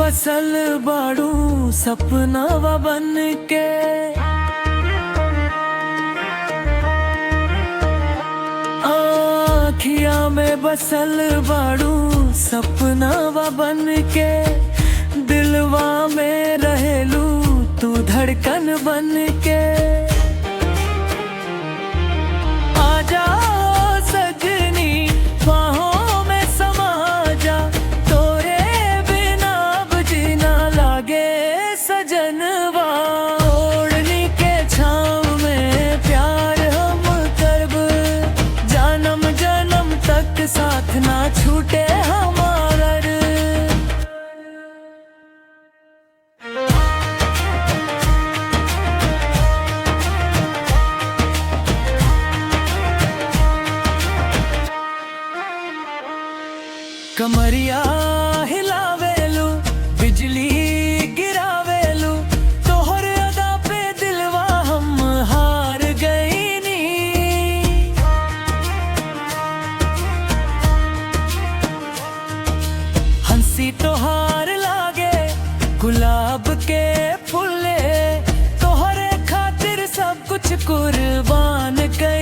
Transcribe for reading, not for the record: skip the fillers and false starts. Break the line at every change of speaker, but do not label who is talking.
बसल बाड़ू सपना वा बन के। आँखिया में बसल बाड़ू सपना वा बन के। दिलवा में रहेलू तू धड़कन बन के। आजा सजनी बाहों में समा जा, तोरे बिना अब जीना लागे सजनवा। ओढ़नी के छाँव में प्यार हम करब, जन्म जन्म तक साथ ना छूटे हमार। कमरिया हिलावेलू बिजली गिरावेलू, तोहर अदा पे दिलवा हम हार गईनी। हंसी तोहार लागे गुलाब के फूले, तोहरे खातिर सब कुछ कुर्बान कर